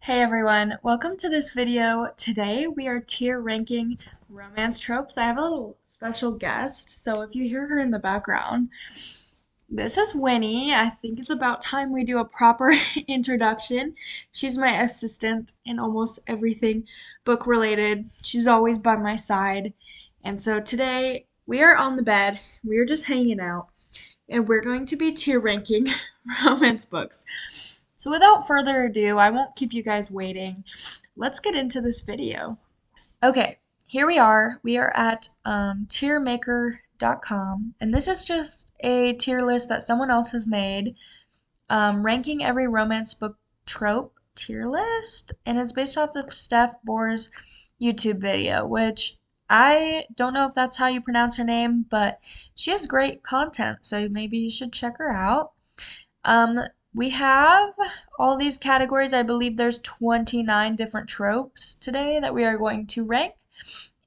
Hey everyone, welcome to this video. Today we are tier ranking romance tropes. I have a little special guest, so if you hear her in the background, this is Winnie. I think it's about time we do a proper introduction. She's my assistant in almost everything book related. She's always by my side. And so today we are on the bed, we are just hanging out, and we're going to be tier ranking romance books. So without further ado, I won't keep you guys waiting. Let's get into this video. Okay, here we are. We are at tiermaker.com, and this is just a tier list that someone else has made, ranking every romance book trope tier list, and it's based off of Steph Bohr's YouTube video, which I don't know if that's how you pronounce her name, but she has great content, so maybe you should check her out. Um, we have all these categories. I believe there's 29 different tropes today that we are going to rank.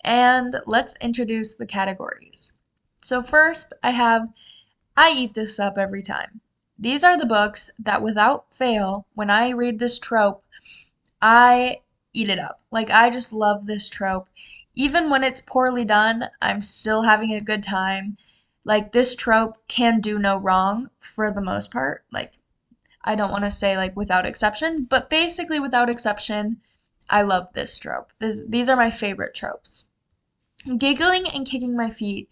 And let's introduce the categories. So first, I eat this up every time. These are the books that without fail, when I read this trope, I eat it up. Like, I just love this trope. Even when it's poorly done, I'm still having a good time. Like, this trope can do no wrong for the most part. Like, I don't want to say like without exception, but basically without exception, I love this trope. These are my favorite tropes. Giggling and kicking my feet.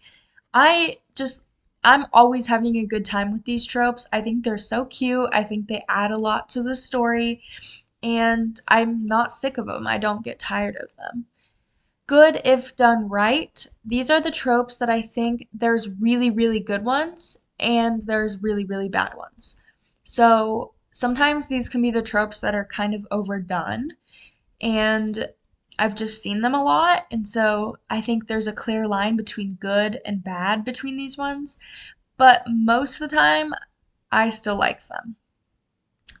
I just, I'm always having a good time with these tropes. I think they're so cute. I think they add a lot to the story, and I'm not sick of them. I don't get tired of them. Good if done right. These are the tropes that I think there's really, really good ones and there's really, really bad ones. So sometimes these can be the tropes that are kind of overdone, and I've just seen them a lot, and so I think there's a clear line between good and bad between these ones, but most of the time I still like them.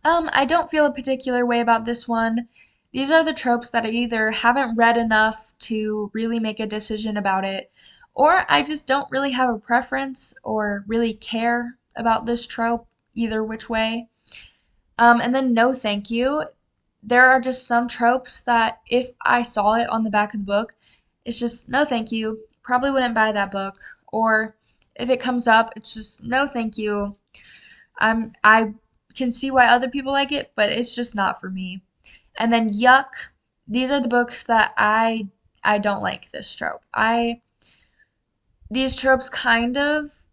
I don't feel a particular way about this one. These are the tropes that I either haven't read enough to really make a decision about it, or I just don't really have a preference or really care about this trope either which way. And then no thank you. There are just some tropes that if I saw it on the back of the book, it's just no thank you. Probably wouldn't buy that book. Or if it comes up, it's just no thank you. I can see why other people like it, but it's just not for me. And then yuck. These are the books that I don't like this trope. I These tropes kind of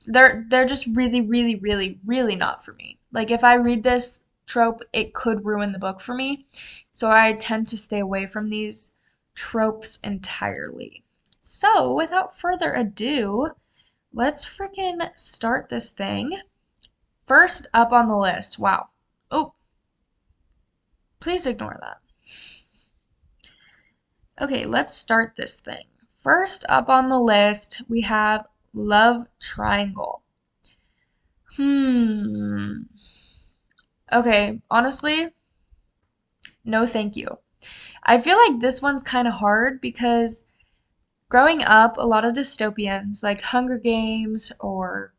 they're just really, really, really, really not for me. Like if I read this trope, it could ruin the book for me. So I tend to stay away from these tropes entirely. So without further ado, let's freaking start this thing. First up on the list. Wow. Oh, please ignore that. Okay, let's start this thing. First up on the list, we have Love Triangle. Hmm. Okay, honestly, no thank you. I feel like this one's kind of hard because growing up, a lot of dystopians like Hunger Games or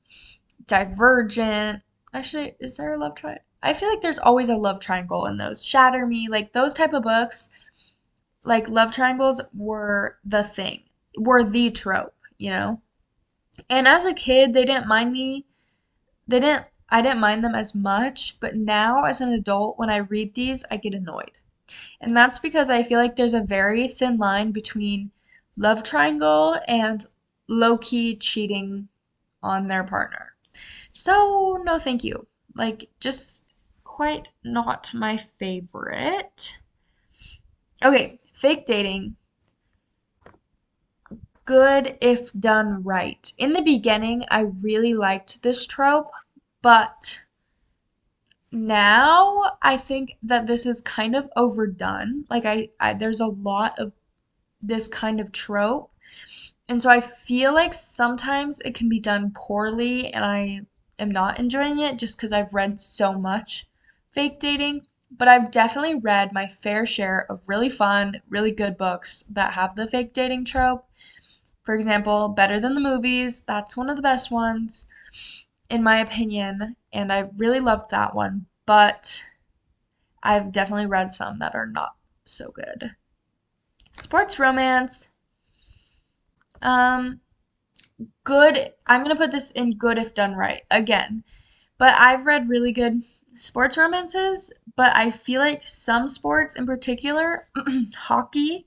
Divergent. Actually, is there a love triangle? I feel like there's always a love triangle in those. Shatter Me, like those type of books, like love triangles were the thing, were the trope, you know? And as a kid, they didn't I didn't mind them as much, but now as an adult when I read these, I get annoyed. And that's because I feel like there's a very thin line between love triangle and low-key cheating on their partner. So, no thank you. Like just quite not my favorite. Okay, fake dating. Good if done right. In the beginning, I really liked this trope, but now I think that this is kind of overdone. Like there's a lot of this kind of trope. And so I feel like sometimes it can be done poorly and I am not enjoying it just because I've read so much fake dating. But I've definitely read my fair share of really fun, really good books that have the fake dating trope. For example, Better Than the Movies, that's one of the best ones in my opinion, and I really loved that one. But I've definitely read some that are not so good. Sports romance, um, good. I'm gonna put this in good if done right again. But I've read really good sports romances, but I feel like some sports in particular, hockey,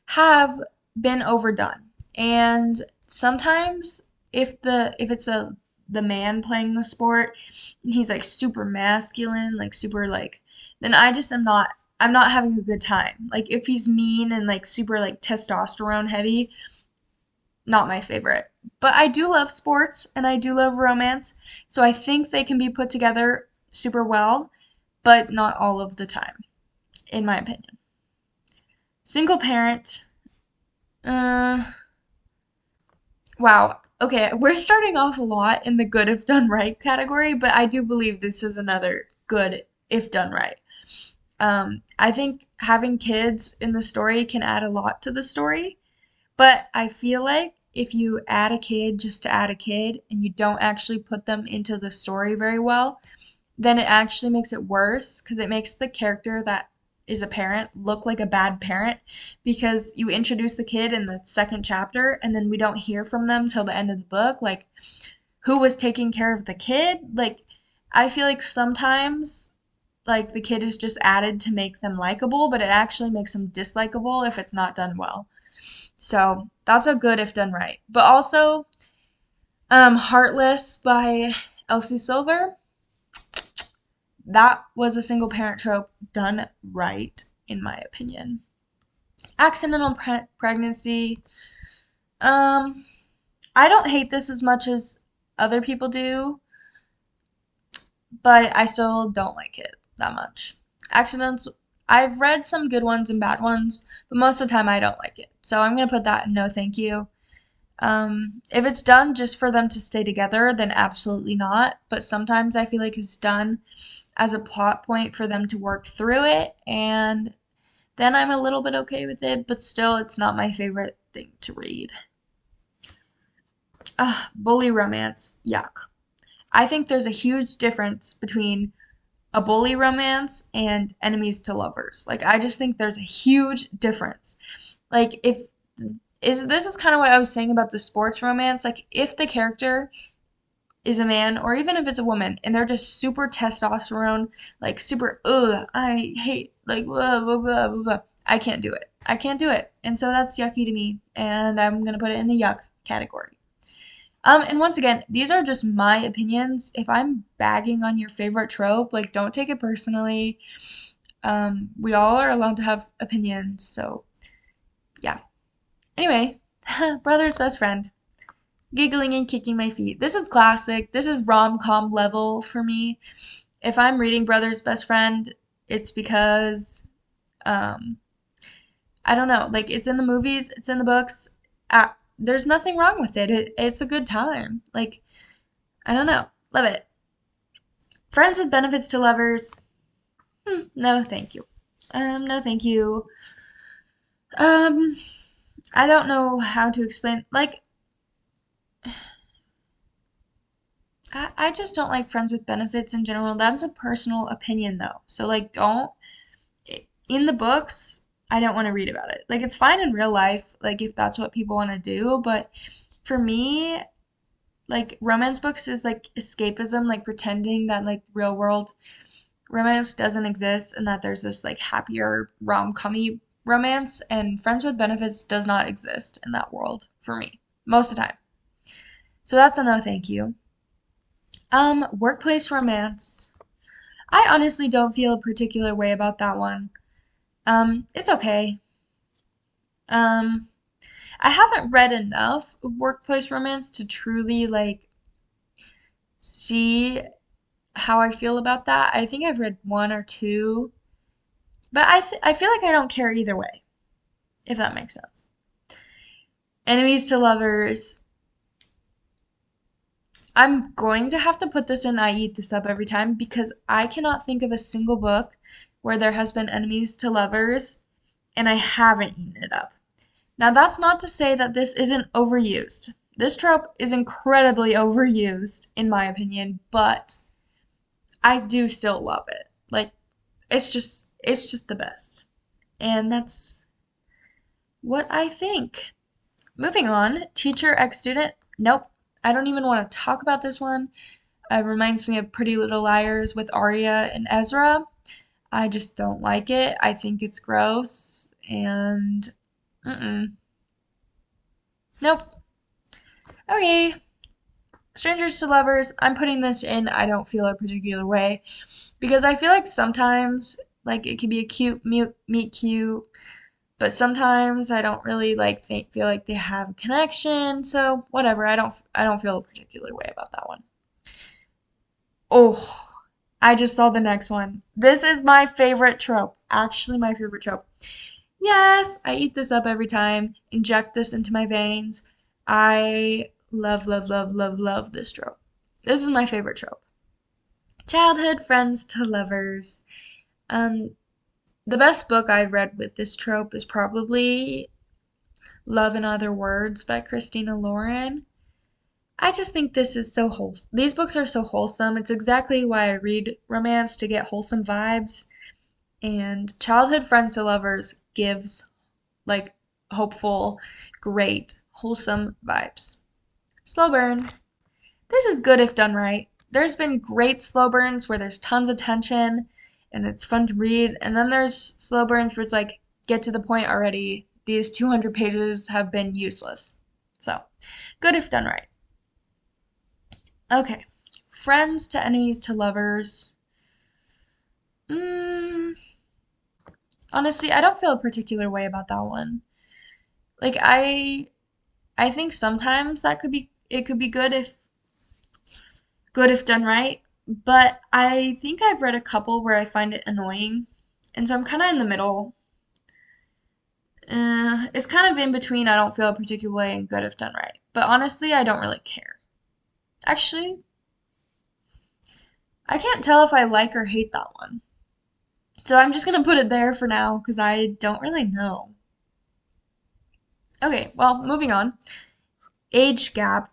have been overdone. And sometimes if it's the man playing the sport, he's like super masculine, like super like then I just I'm not having a good time. Like if he's mean and like super like testosterone heavy, not my favorite. But I do love sports and I do love romance, so I think they can be put together super well, but not all of the time, in my opinion. Single parent, uh, wow. Okay, we're starting off a lot in the good if done right category, but I do believe this is another good if done right. I think having kids in the story can add a lot to the story, but I feel like if you add a kid just to add a kid and you don't actually put them into the story very well, then it actually makes it worse because it makes the character that is a parent look like a bad parent because you introduce the kid in the second chapter and then we don't hear from them till the end of the book. Like, who was taking care of the kid? Like, I feel like sometimes like the kid is just added to make them likable, but it actually makes them dislikable if it's not done well. So that's a good if done right. But also, Heartless by Elsie Silver. That was a single parent trope done right, in my opinion. Accidental pregnancy. Um, I don't hate this as much as other people do, but I still don't like it that much. Accidents. I've read some good ones and bad ones, but most of the time I don't like it. So I'm gonna put that in no thank you. If it's done just for them to stay together, then absolutely not. But sometimes I feel like it's done as a plot point for them to work through it, and then I'm a little bit okay with it, but still, it's not my favorite thing to read. Ugh, bully romance, yuck. I think there's a huge difference between a bully romance and enemies to lovers. Like, I just think there's a huge difference. Like, if is this is kind of what I was saying about the sports romance. Like, if the character is a man or even if it's a woman and they're just super testosterone, like super, ugh, I hate, like, blah, blah, blah, blah, blah. I can't do it. I can't do it. And so that's yucky to me. And I'm going to put it in the yuck category. And once again, these are just my opinions. If I'm bagging on your favorite trope, like, don't take it personally. We all are allowed to have opinions. So, yeah. Anyway, brother's best friend. Giggling and kicking my feet. This is classic. This is rom-com level for me. If I'm reading Brother's Best Friend, it's because um I don't know, like it's in the movies, it's in the books. There's nothing wrong with it. It's a good time. Like I don't know. Love it. Friends with benefits to lovers. No, thank you. No, thank you. Um, I don't know how to explain. Like, I just don't like friends with benefits in general. That's a personal opinion though. So like don't in the books, I don't want to read about it. Like it's fine in real life, like if that's what people want to do, but for me, like romance books is like escapism, like pretending that like real world romance doesn't exist and that there's this like happier rom-commy romance and friends with benefits does not exist in that world for me most of the time. So that's a no thank you. Workplace romance. I honestly don't feel a particular way about that one. It's okay. Um, I haven't read enough workplace romance to truly like see how I feel about that. I think I've read one or two, but I feel like I don't care either way, if that makes sense. Enemies to lovers. I'm going to have to put this in I eat this up every time because I cannot think of a single book where there has been enemies to lovers and I haven't eaten it up. Now, that's not to say that this isn't overused. This trope is incredibly overused, in my opinion, but I do still love it. Like, it's just the best. And that's what I think. Moving on, teacher X student. Nope. I don't even want to talk about this one. It reminds me of Pretty Little Liars with Arya and Ezra. I just don't like it. I think it's gross and mm-mm. Nope. Okay. Strangers to lovers. I'm putting this in. I don't feel a particular way because I feel like sometimes like it can be a cute meet cute, but sometimes I don't really like feel like they have a connection. So whatever. I don't feel a particular way about that one. Oh, I just saw the next one. This is my favorite trope. Actually, my favorite trope. Yes, I eat this up every time. Inject this into my veins. I love, love, love, love, love this trope. This is my favorite trope. Childhood friends to lovers. Um, the best book I've read with this trope is probably Love in Other Words by Christina Lauren. I just think this is so wholesome. These books are so wholesome. It's exactly why I read romance to get wholesome vibes. And Childhood Friends to Lovers gives like hopeful, great, wholesome vibes. Slow burn. This is good if done right. There's been great slow burns where there's tons of tension and it's fun to read. And then there's slow burns where it's like, get to the point already. These 200 pages have been useless. So, good if done right. Okay. Friends to enemies to lovers. Mm, honestly, I don't feel a particular way about that one. Like I think sometimes that could be it could be good if done right, but I think I've read a couple where I find it annoying. And so I'm kind of in the middle. It's kind of in between I don't feel a particular way and good if done right. But honestly, I don't really care. Actually, I can't tell if I like or hate that one. So I'm just gonna put it there for now because I don't really know. Okay, well, moving on. Age gap.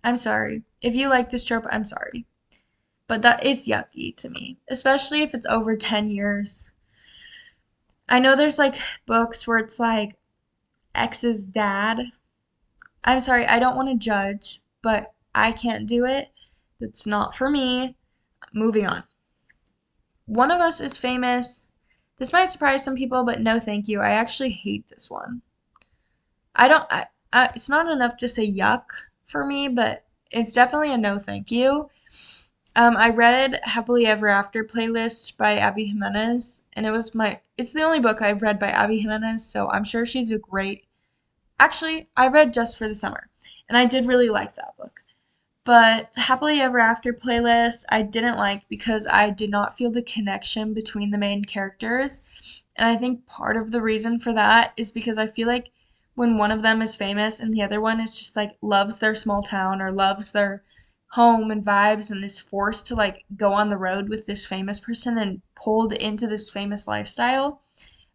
I'm sorry. If you like this trope, I'm sorry. But that it's yucky to me, especially if it's over 10 years. I know there's like books where it's like ex's dad. I'm sorry, I don't want to judge, but I can't do it. That's not for me. Moving on. One of Us is famous. This might surprise some people, but no thank you. I actually hate this one. I don't it's not enough to say yuck for me, but it's definitely a no thank you. I read Happily Ever After playlist by Abby Jimenez, and it's the only book I've read by Abby Jimenez, so I'm sure she's a great. Actually, I read Just for the Summer, and I did really like that book. But Happily Ever After playlist, I didn't like because I did not feel the connection between the main characters. And I think part of the reason for that is because I feel like when one of them is famous and the other one is just like loves their small town or loves their home and vibes and is forced to like go on the road with this famous person and pulled into this famous lifestyle,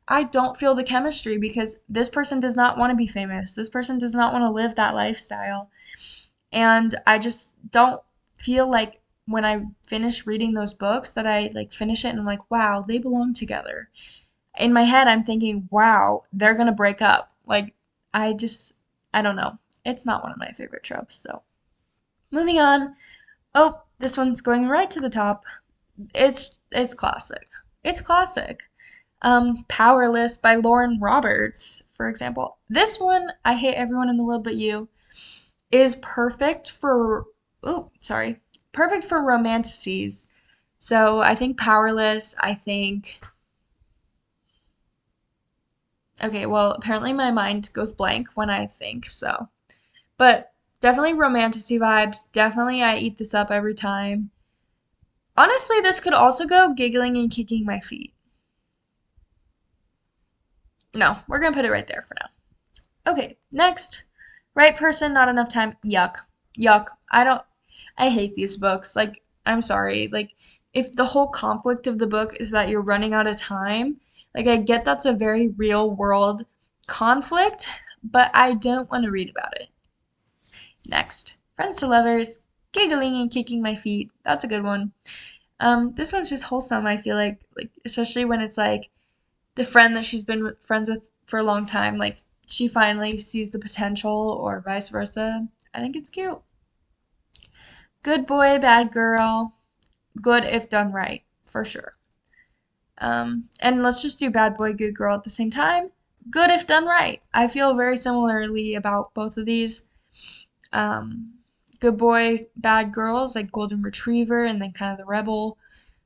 I don't feel the chemistry because this person does not want to be famous. This person does not want to live that lifestyle. And I just don't feel like when I finish reading those books that I like finish it and I'm like, wow, they belong together. In my head, I'm thinking, wow, they're gonna break up. Like, I just, I don't know. It's not one of my favorite tropes. So, moving on. Oh, this one's going right to the top. It's classic. It's classic. Powerless by Lauren Roberts, for example. This one, I Hate Everyone in the World But You, is perfect for, oh, sorry, perfect for romanticies. So I think Powerless, I think, okay, well, apparently my mind goes blank when I think, so. But definitely romanticy vibes. Definitely I eat this up every time. Honestly, this could also go giggling and kicking my feet. No, we're gonna put it right there for now. Okay, next. Right person, not enough time. Yuck. Yuck. I hate these books. Like, I'm sorry. Like, if the whole conflict of the book is that you're running out of time, like, I get that's a very real world conflict, but I don't want to read about it. Next. Friends to lovers, giggling and kicking my feet. That's a good one. This one's just wholesome, I feel like especially when it's like the friend that she's been friends with for a long time, like she finally sees the potential or vice versa. I think it's cute. Good boy, bad girl. Good if done right, for sure. And let's just do bad boy, good girl at the same time. Good if done right. I feel very similarly about both of these. Um, good boy, bad girls, like golden retriever, and then kind of the rebel.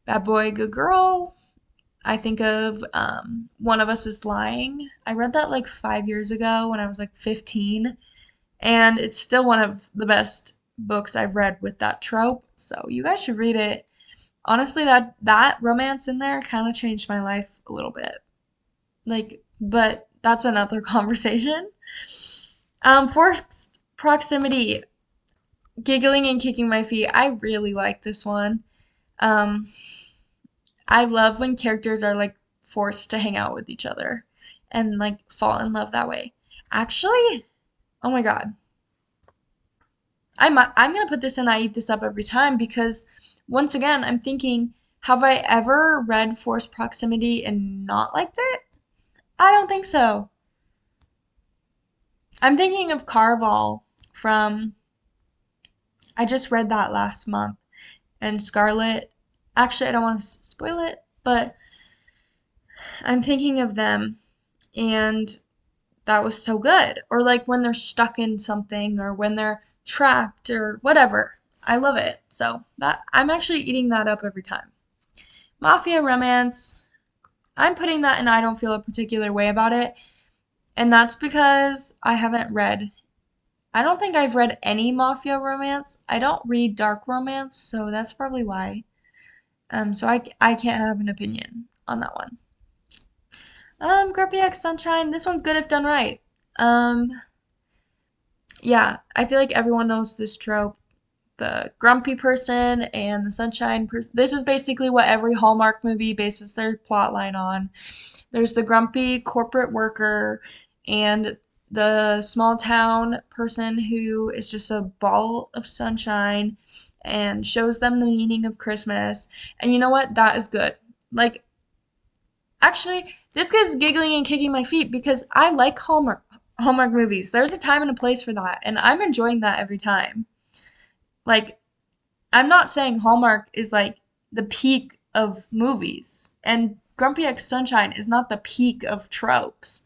Bad boy, good girl. I think of One of Us is Lying. I read that like 5 years ago when I was like 15, and it's still one of the best books I've read with that trope. So you guys should read it. Honestly, that romance in there kind of changed my life a little bit. Like, but that's another conversation. Forced proximity, giggling and kicking my feet. I really like this one. Um, I love when characters are like forced to hang out with each other and like fall in love that way. Actually, oh my God. I'm gonna put this in I eat this up every time because once again, I'm thinking, have I ever read Forced Proximity and not liked it? I don't think so. I'm thinking of Carval from I just read that last month and Scarlet. Actually, I don't want to spoil it, but I'm thinking of them and that was so good. Or like when they're stuck in something or when they're trapped or whatever. I love it. So that I'm actually eating that up every time. Mafia romance. I'm putting that in I don't feel a particular way about it. And that's because I don't think I've read any mafia romance. I don't read dark romance, so that's probably why. So I can't have an opinion on that one. Grumpy X Sunshine. This one's good if done right. Um, yeah, I feel like everyone knows this trope. The grumpy person and the sunshine person. This is basically what every Hallmark movie bases their plot line on. There's the grumpy corporate worker and the small town person who is just a ball of sunshine and shows them the meaning of Christmas. And you know what? That is good. Like, actually, this guy's giggling and kicking my feet because I like Hallmark movies. There's a time and a place for that, and I'm enjoying that every time. Like, I'm not saying Hallmark is like the peak of movies, and Grumpy X Sunshine is not the peak of tropes,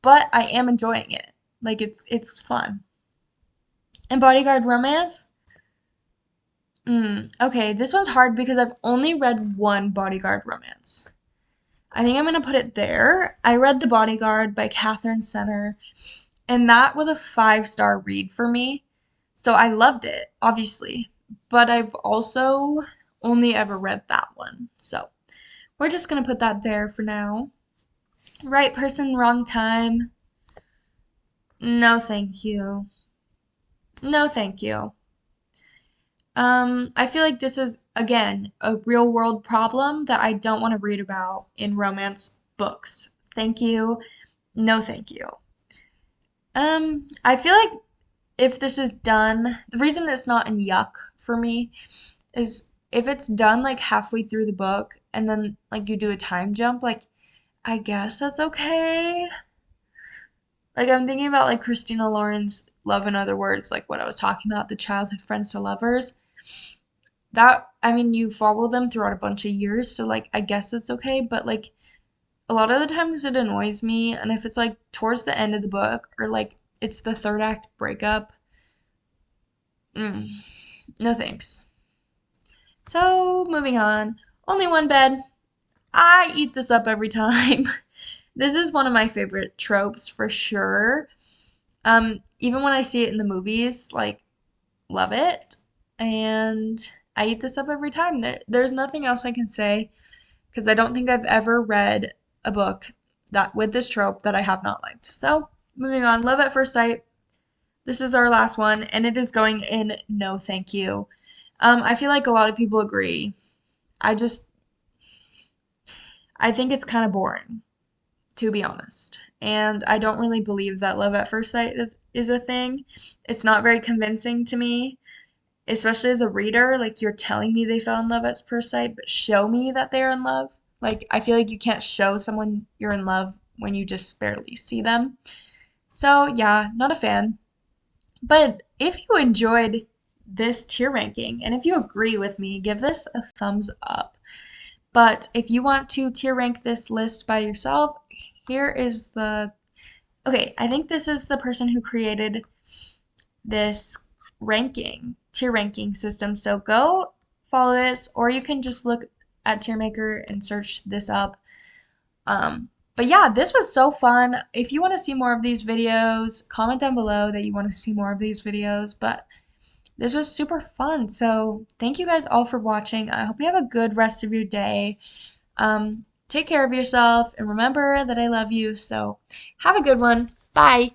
but I am enjoying it. Like it's fun. And Bodyguard Romance? Okay, this one's hard because I've only read one Bodyguard Romance. I think I'm gonna put it there. I read The Bodyguard by Catherine Center, and that was a 5-star read for me. So I loved it, obviously. But I've also only ever read that one. So we're just gonna put that there for now. Right person, wrong time. No, thank you. No, thank you. I feel like this is, again, a real world problem that I don't want to read about in romance books. Thank you. No, thank you. I feel like if this is done, the reason it's not in yuck for me is if it's done like halfway through the book and then like you do a time jump, like I guess that's okay. Like I'm thinking about like Christina Lauren's Love in Other Words, like what I was talking about, the childhood friends to lovers. That I mean you follow them throughout a bunch of years, so like I guess it's okay, but like a lot of the times it annoys me, and if it's like towards the end of the book or like it's the third act breakup, mm, no thanks. So moving on. Only one bed. I eat this up every time. This is one of my favorite tropes for sure. Even when I see it in the movies, like love it. And I eat this up every time. There's nothing else I can say because I don't think I've ever read a book that with this trope that I have not liked. So, moving on. Love at First Sight. This is our last one, and it is going in no thank you. I feel like a lot of people agree. I just, I think it's kind of boring, to be honest. And I don't really believe that love at first sight is a thing. It's not very convincing to me. especially as a reader, like you're telling me they fell in love at first sight, but show me that they're in love. Like I feel like you can't show someone you're in love when you just barely see them. So yeah, not a fan. But if you enjoyed this tier ranking and if you agree with me, give this a thumbs up. But if you want to tier rank this list by yourself, here is the okay, I think this is the person who created this tier ranking system. So go follow this, or you can just look at TierMaker and search this up. But yeah, this was so fun. If you want to see more of these videos, comment down below that you want to see more of these videos. But this was super fun. So thank you guys all for watching. I hope you have a good rest of your day. Take care of yourself and remember that I love you. So have a good one. Bye.